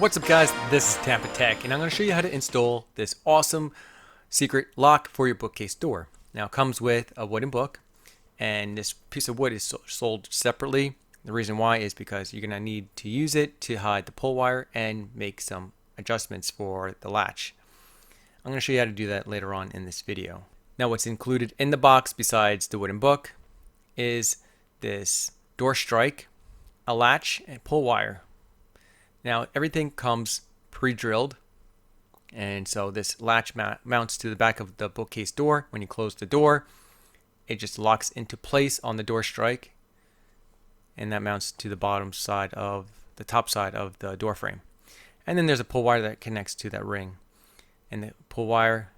What's up guys, this is Tampatec and I'm going to show you how to install this awesome secret lock for your bookcase door. Now it comes with a wooden book and this piece of wood is sold separately. The reason why is because you're going to need to use it to hide the pull wire and make some adjustments for the latch. I'm going to show you how to do that later on in this video. Now what's included in the box besides the wooden book is this door strike, a latch, and pull wire. Now everything comes pre-drilled, and so this latch mounts to the back of the bookcase door. When you close the door, it just locks into place on the door strike, and that mounts to the bottom side of the top side of the door frame. And then there's a pull wire that connects to that ring, and the pull wire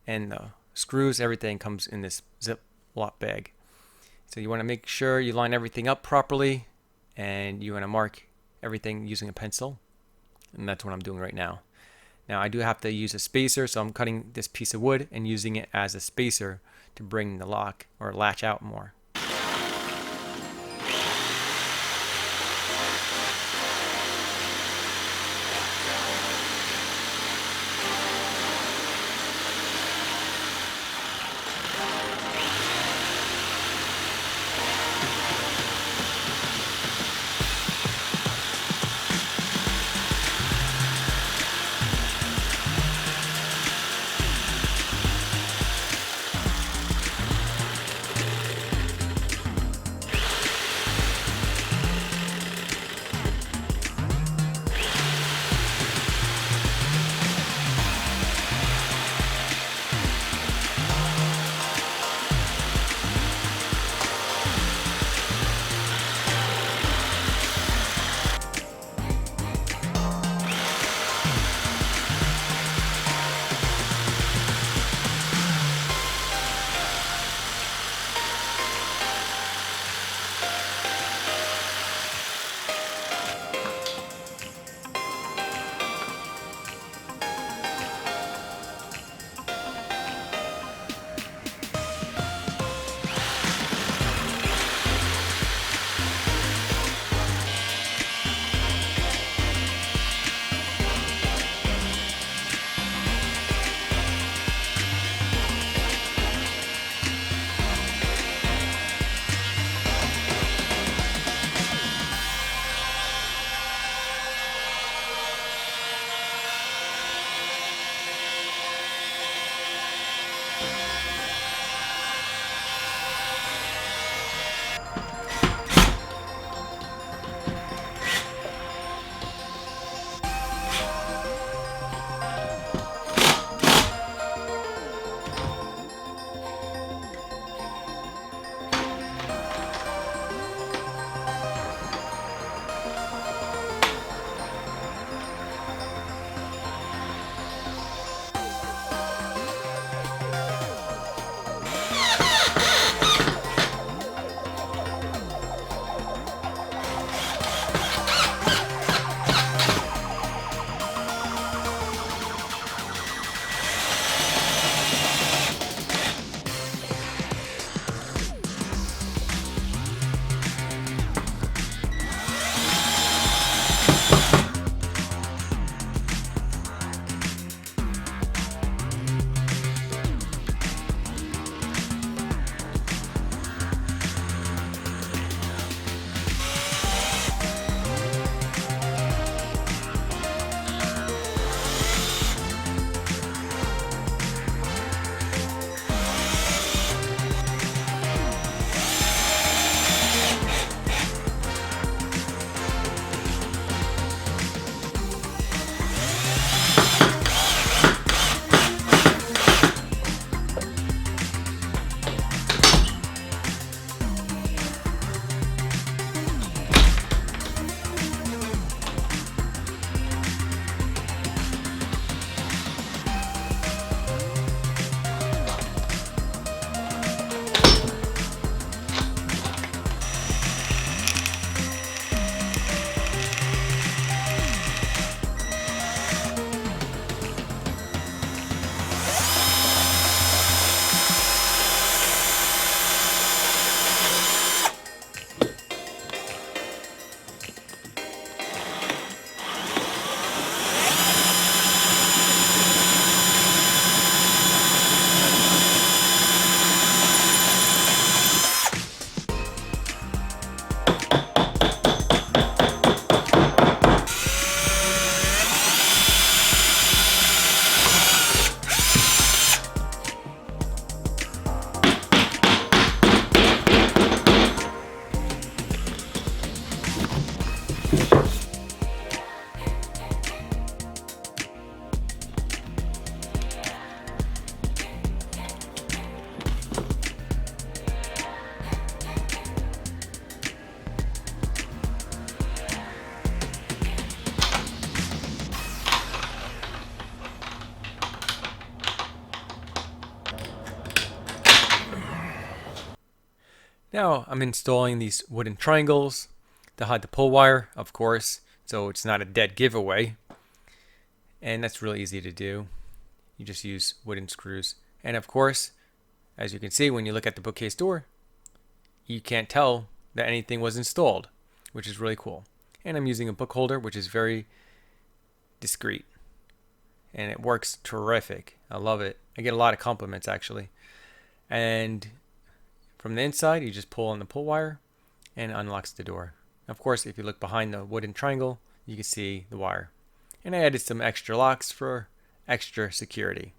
and the screws, everything comes in this Ziploc bag. So you want to make sure you line everything up properly, and you want to mark everything using a pencil, and that's what I'm doing right now. Now I do have to use a spacer, so I'm cutting this piece of wood and using it as a spacer to bring the lock or latch out more. Now I'm installing these wooden triangles to hide the pull wire, of course, so it's not a dead giveaway. And that's really easy to do. You just use wooden screws. And of course, as you can see when you look at the bookcase door, you can't tell that anything was installed, which is really cool. And I'm using a book holder, which is very discreet. And it works terrific. I love it. I get a lot of compliments actually. And from the inside, you just pull on the pull wire and it unlocks the door. Of course, if you look behind the wooden triangle, you can see the wire. And I added some extra locks for extra security.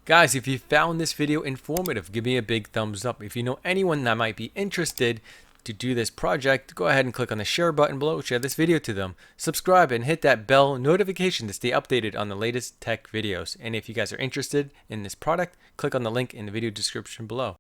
Guys, if you found this video informative, give me a big thumbs up. If you know anyone that might be interested to do this project, go ahead and click on the share button below, share this video to them. Subscribe and hit that bell notification to stay updated on the latest tech videos. And if you guys are interested in this product, click on the link in the video description below.